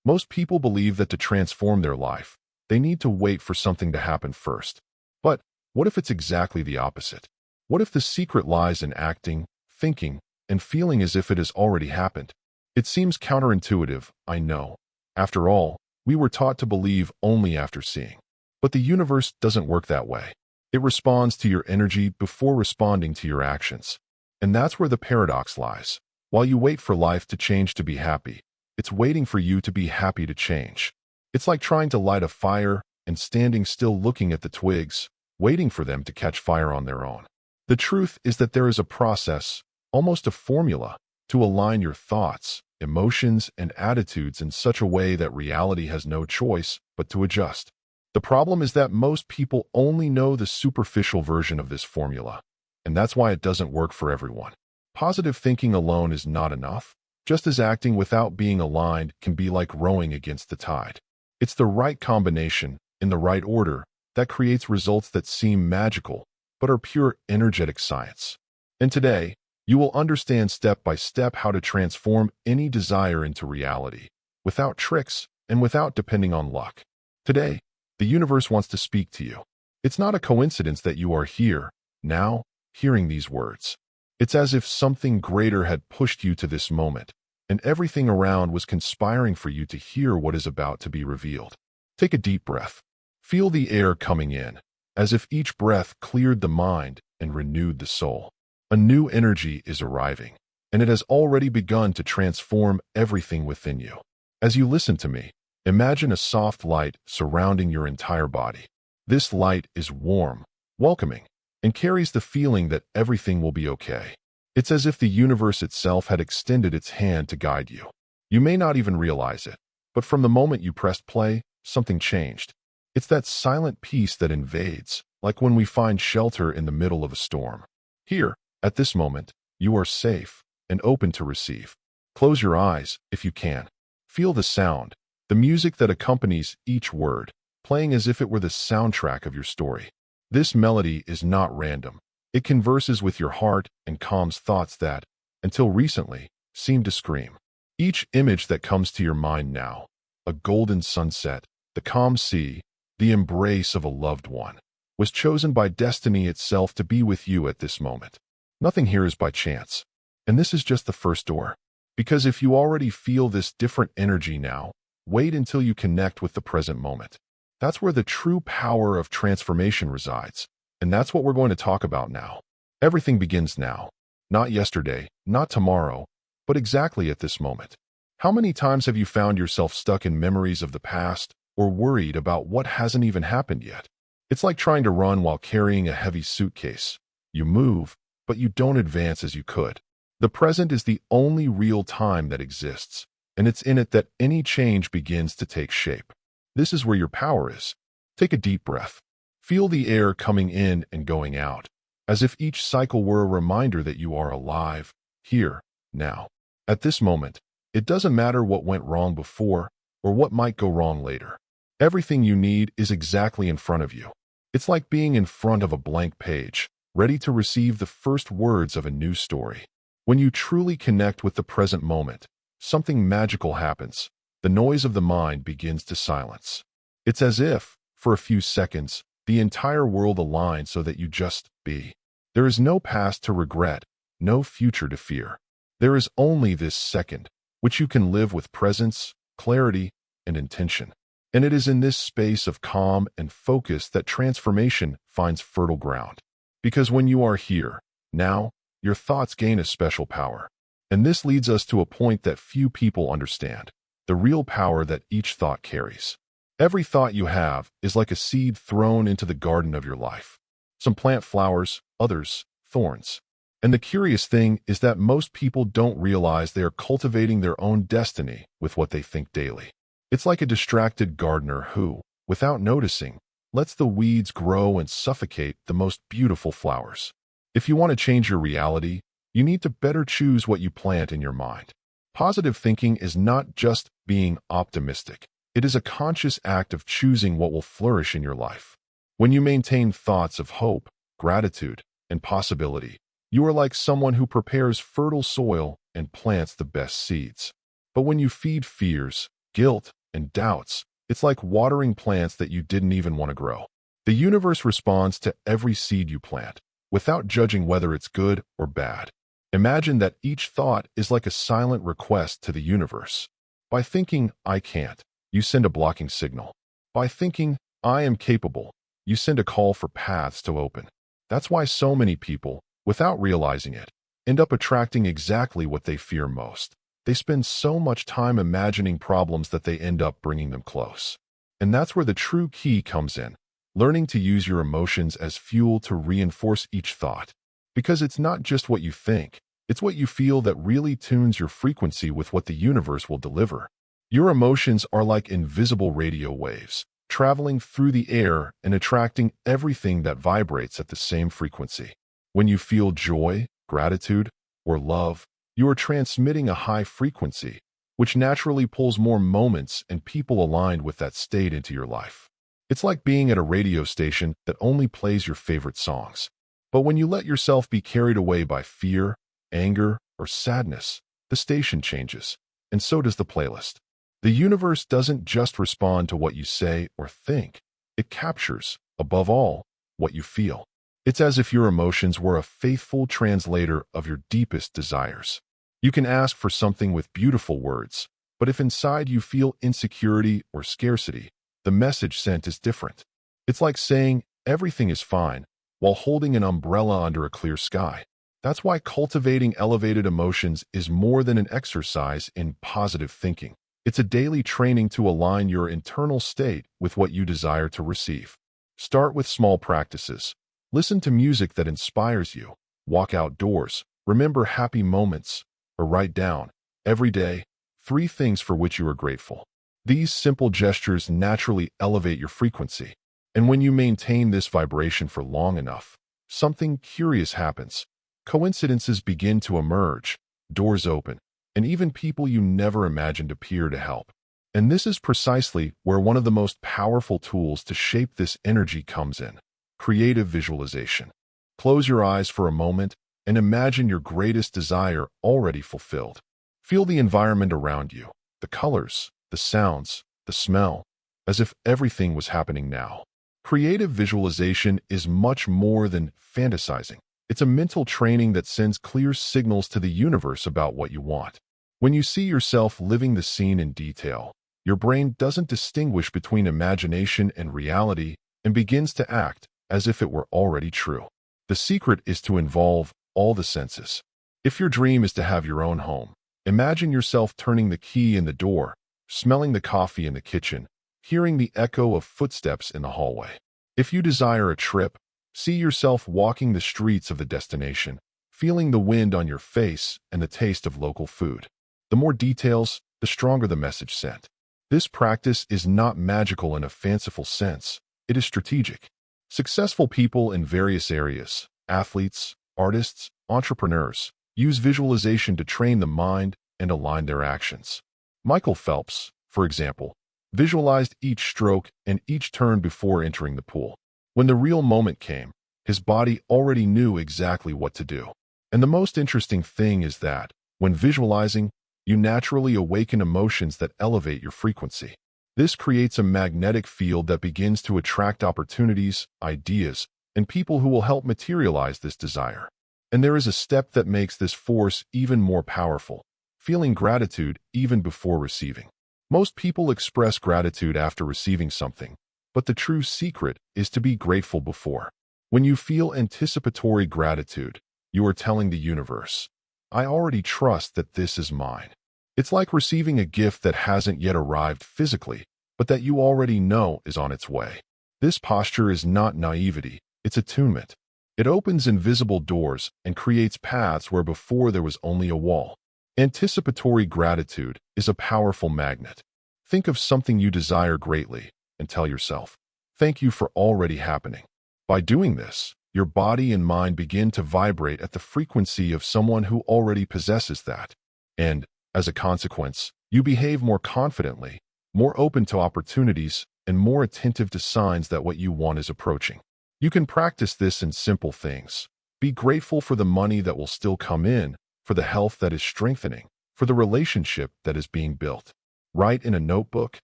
Most people believe that to transform their life, they need to wait for something to happen first. But what if it's exactly the opposite? What if the secret lies in acting, thinking, and feeling as if it has already happened? It seems counterintuitive, I know. After all, we were taught to believe only after seeing. But the universe doesn't work that way. It responds to your energy before responding to your actions. And that's where the paradox lies. While you wait for life to change to be happy, it's waiting for you to be happy to change. It's like trying to light a fire and standing still looking at the twigs, waiting for them to catch fire on their own. The truth is that there is a process, almost a formula, to align your thoughts, emotions, and attitudes in such a way that reality has no choice but to adjust. The problem is that most people only know the superficial version of this formula, and that's why it doesn't work for everyone. Positive thinking alone is not enough, just as acting without being aligned can be like rowing against the tide. It's the right combination, in the right order, that creates results that seem magical, but are pure energetic science. And today, you will understand step by step how to transform any desire into reality, without tricks and without depending on luck. Today, the universe wants to speak to you. It's not a coincidence that you are here, now, hearing these words. It's as if something greater had pushed you to this moment, and everything around was conspiring for you to hear what is about to be revealed. Take a deep breath. Feel the air coming in, as if each breath cleared the mind and renewed the soul. A new energy is arriving, and it has already begun to transform everything within you. As you listen to me, imagine a soft light surrounding your entire body. This light is warm, welcoming, and carries the feeling that everything will be okay. It's as if the universe itself had extended its hand to guide you. You may not even realize it, but from the moment you pressed play, something changed. It's that silent peace that invades, like when we find shelter in the middle of a storm. Here, at this moment, you are safe and open to receive. Close your eyes, if you can. Feel the sound, the music that accompanies each word, playing as if it were the soundtrack of your story. This melody is not random. It converses with your heart and calms thoughts that, until recently, seemed to scream. Each image that comes to your mind now, a golden sunset, the calm sea, the embrace of a loved one, was chosen by destiny itself to be with you at this moment. Nothing here is by chance. And this is just the first door. Because if you already feel this different energy now, wait until you connect with the present moment. That's where the true power of transformation resides. And that's what we're going to talk about now. Everything begins now. Not yesterday, not tomorrow, but exactly at this moment. How many times have you found yourself stuck in memories of the past or worried about what hasn't even happened yet? It's like trying to run while carrying a heavy suitcase. You move, but you don't advance as you could. The present is the only real time that exists, and it's in it that any change begins to take shape. This is where your power is. Take a deep breath. Feel the air coming in and going out, as if each cycle were a reminder that you are alive, here, now. At this moment, it doesn't matter what went wrong before or what might go wrong later. Everything you need is exactly in front of you. It's like being in front of a blank page, ready to receive the first words of a new story. When you truly connect with the present moment, something magical happens. The noise of the mind begins to silence. It's as if, for a few seconds, the entire world aligns so that you just be. There is no past to regret, no future to fear. There is only this second, which you can live with presence, clarity, and intention. And it is in this space of calm and focus that transformation finds fertile ground. Because when you are here, now, your thoughts gain a special power. And this leads us to a point that few people understand, the real power that each thought carries. Every thought you have is like a seed thrown into the garden of your life. Some plant flowers, others, thorns. And the curious thing is that most people don't realize they are cultivating their own destiny with what they think daily. It's like a distracted gardener who, without noticing, lets the weeds grow and suffocate the most beautiful flowers. If you want to change your reality, you need to better choose what you plant in your mind. Positive thinking is not just being optimistic. It is a conscious act of choosing what will flourish in your life. When you maintain thoughts of hope, gratitude, and possibility, you are like someone who prepares fertile soil and plants the best seeds. But when you feed fears, guilt, and doubts. It's like watering plants that you didn't even want to grow. The universe responds to every seed you plant, without judging whether it's good or bad. Imagine that each thought is like a silent request to the universe. By thinking, "I can't," you send a blocking signal. By thinking, "I am capable," you send a call for paths to open. That's why so many people, without realizing it, end up attracting exactly what they fear most. They spend so much time imagining problems that they end up bringing them close. And that's where the true key comes in, learning to use your emotions as fuel to reinforce each thought. Because it's not just what you think, it's what you feel that really tunes your frequency with what the universe will deliver. Your emotions are like invisible radio waves, traveling through the air and attracting everything that vibrates at the same frequency. When you feel joy, gratitude, or love, you are transmitting a high frequency, which naturally pulls more moments and people aligned with that state into your life. It's like being at a radio station that only plays your favorite songs. But when you let yourself be carried away by fear, anger, or sadness, the station changes, and so does the playlist. The universe doesn't just respond to what you say or think. It captures, above all, what you feel. It's as if your emotions were a faithful translator of your deepest desires. You can ask for something with beautiful words, but if inside you feel insecurity or scarcity, the message sent is different. It's like saying, "Everything is fine," while holding an umbrella under a clear sky. That's why cultivating elevated emotions is more than an exercise in positive thinking. It's a daily training to align your internal state with what you desire to receive. Start with small practices. Listen to music that inspires you. Walk outdoors. Remember happy moments. Or write down, every day, 3 things for which you are grateful. These simple gestures naturally elevate your frequency. And when you maintain this vibration for long enough, something curious happens. Coincidences begin to emerge, doors open, and even people you never imagined appear to help. And this is precisely where one of the most powerful tools to shape this energy comes in: creative visualization. Close your eyes for a moment and imagine your greatest desire already fulfilled. Feel the environment around you, the colors, the sounds, the smell, as if everything was happening now. Creative visualization is much more than fantasizing. It's a mental training that sends clear signals to the universe about what you want. When you see yourself living the scene in detail, your brain doesn't distinguish between imagination and reality and begins to act as if it were already true. The secret is to involve all the senses. If your dream is to have your own home, imagine yourself turning the key in the door, smelling the coffee in the kitchen, hearing the echo of footsteps in the hallway. If you desire a trip, see yourself walking the streets of the destination, feeling the wind on your face and the taste of local food. The more details, the stronger the message sent. This practice is not magical in a fanciful sense. It is strategic. Successful people in various areas, athletes, artists, entrepreneurs, use visualization to train the mind and align their actions. Michael Phelps, for example, visualized each stroke and each turn before entering the pool. When the real moment came, his body already knew exactly what to do. And the most interesting thing is that, when visualizing, you naturally awaken emotions that elevate your frequency. This creates a magnetic field that begins to attract opportunities, ideas, and people who will help materialize this desire. And there is a step that makes this force even more powerful: feeling gratitude even before receiving. Most people express gratitude after receiving something, but the true secret is to be grateful before. When you feel anticipatory gratitude, you are telling the universe, "I already trust that this is mine." It's like receiving a gift that hasn't yet arrived physically, but that you already know is on its way. This posture is not naivety, it's attunement. It opens invisible doors and creates paths where before there was only a wall. Anticipatory gratitude is a powerful magnet. Think of something you desire greatly and tell yourself, "Thank you for already happening." By doing this, your body and mind begin to vibrate at the frequency of someone who already possesses that. And, as a consequence, you behave more confidently, more open to opportunities, and more attentive to signs that what you want is approaching. You can practice this in simple things. Be grateful for the money that will still come in, for the health that is strengthening, for the relationship that is being built. Write in a notebook,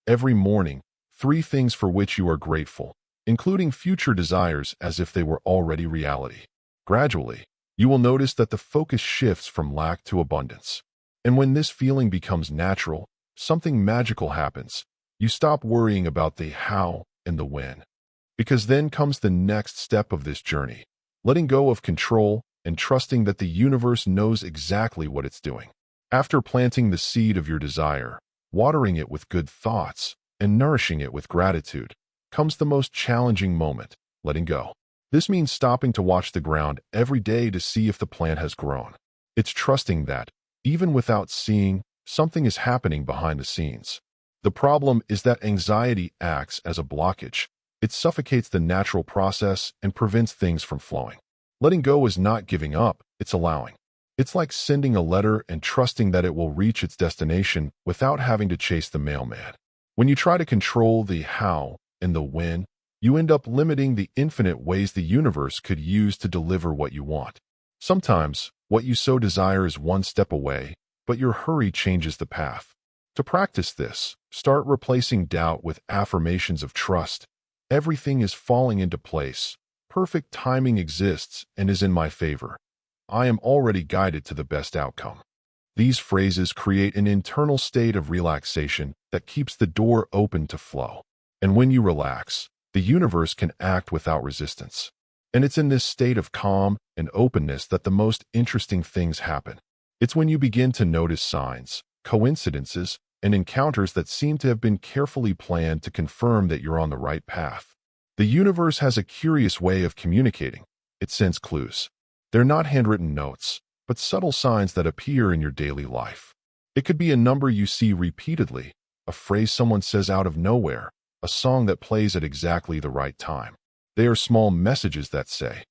every morning, 3 things for which you are grateful, including future desires as if they were already reality. Gradually, you will notice that the focus shifts from lack to abundance. And when this feeling becomes natural, something magical happens. You stop worrying about the how and the when. Because then comes the next step of this journey, letting go of control and trusting that the universe knows exactly what it's doing. After planting the seed of your desire, watering it with good thoughts, and nourishing it with gratitude, comes the most challenging moment, letting go. This means stopping to watch the ground every day to see if the plant has grown. It's trusting that, even without seeing, something is happening behind the scenes. The problem is that anxiety acts as a blockage. It suffocates the natural process and prevents things from flowing. Letting go is not giving up, it's allowing. It's like sending a letter and trusting that it will reach its destination without having to chase the mailman. When you try to control the how and the when, you end up limiting the infinite ways the universe could use to deliver what you want. Sometimes, what you so desire is one step away, but your hurry changes the path. To practice this, start replacing doubt with affirmations of trust. Everything is falling into place. Perfect timing exists and is in my favor. I am already guided to the best outcome. These phrases create an internal state of relaxation that keeps the door open to flow. And when you relax, the universe can act without resistance. And it's in this state of calm and openness that the most interesting things happen. It's when you begin to notice signs, coincidences, and encounters that seem to have been carefully planned to confirm that you're on the right path. The universe has a curious way of communicating. It sends clues. They're not handwritten notes, but subtle signs that appear in your daily life. It could be a number you see repeatedly, a phrase someone says out of nowhere, a song that plays at exactly the right time. They are small messages that say,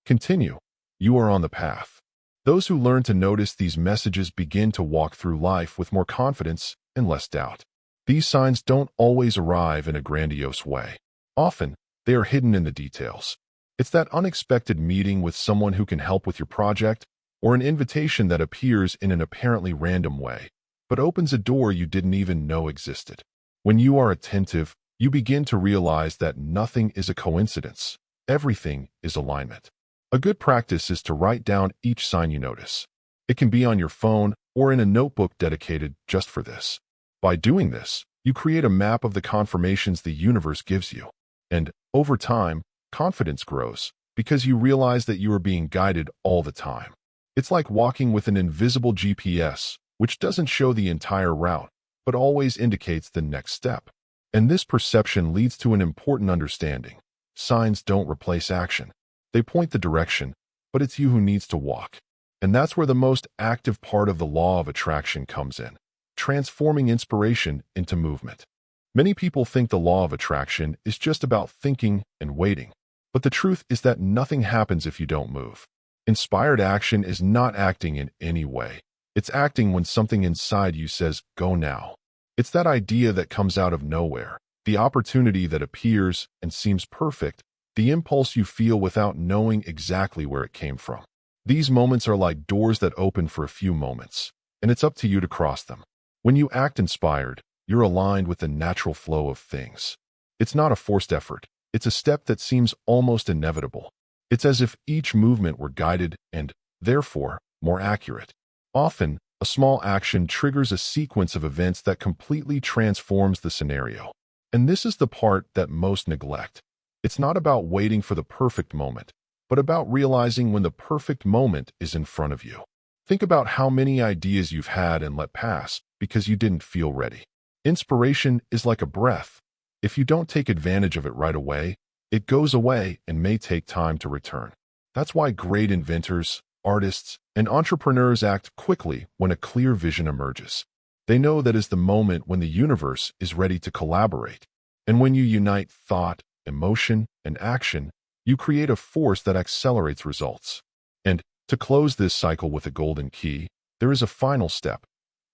"Continue. You are on the path." Those who learn to notice these messages begin to walk through life with more confidence and less doubt. These signs don't always arrive in a grandiose way. Often, they are hidden in the details. It's that unexpected meeting with someone who can help with your project, or an invitation that appears in an apparently random way, but opens a door you didn't even know existed. When you are attentive, you begin to realize that nothing is a coincidence. Everything is alignment. A good practice is to write down each sign you notice. It can be on your phone or in a notebook dedicated just for this. By doing this, you create a map of the confirmations the universe gives you. And, over time, confidence grows because you realize that you are being guided all the time. It's like walking with an invisible GPS, which doesn't show the entire route, but always indicates the next step. And this perception leads to an important understanding. Signs don't replace action. They point the direction, but it's you who needs to walk. And that's where the most active part of the law of attraction comes in, transforming inspiration into movement. Many people think the law of attraction is just about thinking and waiting, but the truth is that nothing happens if you don't move. Inspired action is not acting in any way. It's acting when something inside you says, "Go now." It's that idea that comes out of nowhere, the opportunity that appears and seems perfect, the impulse you feel without knowing exactly where it came from. These moments are like doors that open for a few moments, and it's up to you to cross them. When you act inspired, you're aligned with the natural flow of things. It's not a forced effort. It's a step that seems almost inevitable. It's as if each movement were guided and, therefore, more accurate. Often, a small action triggers a sequence of events that completely transforms the scenario. And this is the part that most neglect. It's not about waiting for the perfect moment, but about realizing when the perfect moment is in front of you. Think about how many ideas you've had and let pass because you didn't feel ready. Inspiration is like a breath. If you don't take advantage of it right away, it goes away and may take time to return. That's why great inventors, artists, and entrepreneurs act quickly when a clear vision emerges. They know that is the moment when the universe is ready to collaborate. And when you unite thought, emotion, and action, you create a force that accelerates results. And to close this cycle with a golden key, there is a final step,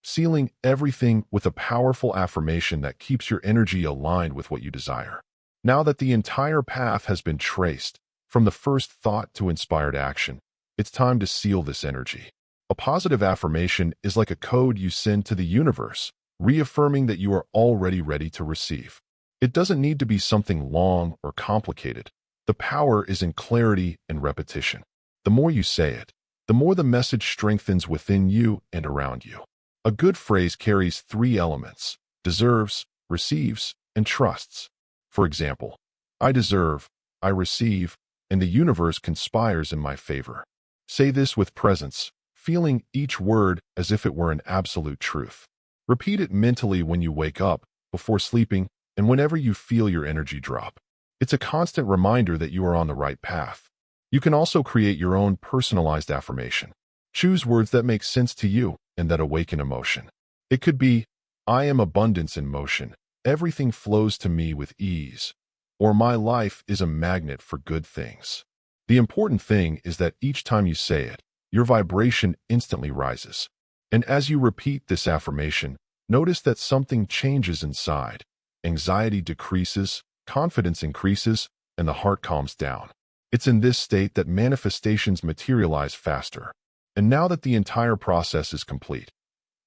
sealing everything with a powerful affirmation that keeps your energy aligned with what you desire. Now that the entire path has been traced, from the first thought to inspired action, it's time to seal this energy. A positive affirmation is like a code you send to the universe, reaffirming that you are already ready to receive. It doesn't need to be something long or complicated. The power is in clarity and repetition. The more you say it, the more the message strengthens within you and around you. A good phrase carries three elements: deserves, receives, and trusts. For example, I deserve, I receive, and the universe conspires in my favor. Say this with presence, feeling each word as if it were an absolute truth. Repeat it mentally when you wake up, before sleeping, and whenever you feel your energy drop. It's a constant reminder that you are on the right path. You can also create your own personalized affirmation. Choose words that make sense to you and that awaken emotion. It could be, I am abundance in motion. Everything flows to me with ease. Or my life is a magnet for good things. The important thing is that each time you say it, your vibration instantly rises. And as you repeat this affirmation, notice that something changes inside. Anxiety decreases, confidence increases, and the heart calms down. It's in this state that manifestations materialize faster. And now that the entire process is complete,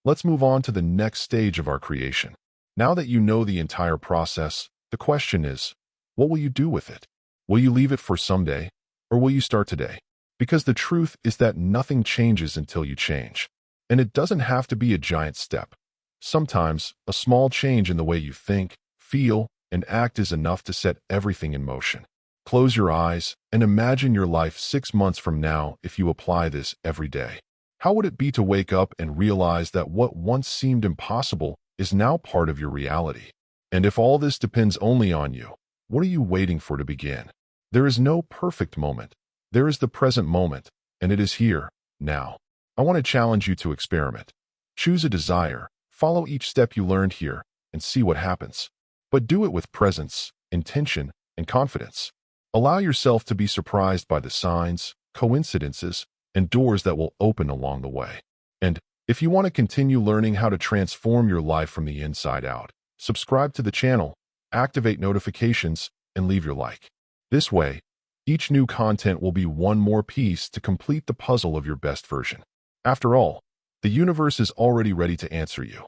let's move on to the next stage of our creation. Now that you know the entire process, the question is, what will you do with it? Will you leave it for someday, or will you start today? Because the truth is that nothing changes until you change. And it doesn't have to be a giant step. Sometimes, a small change in the way you think, feel, and act is enough to set everything in motion. Close your eyes and imagine your life 6 months from now if you apply this every day. How would it be to wake up and realize that what once seemed impossible is now part of your reality? And if all this depends only on you, what are you waiting for to begin? There is no perfect moment. There is the present moment, and it is here, now. I want to challenge you to experiment. Choose a desire, follow each step you learned here, and see what happens. But do it with presence, intention, and confidence. Allow yourself to be surprised by the signs, coincidences, and doors that will open along the way. And if you want to continue learning how to transform your life from the inside out, subscribe to the channel, activate notifications, and leave your like. This way, each new content will be one more piece to complete the puzzle of your best version. After all, the universe is already ready to answer you.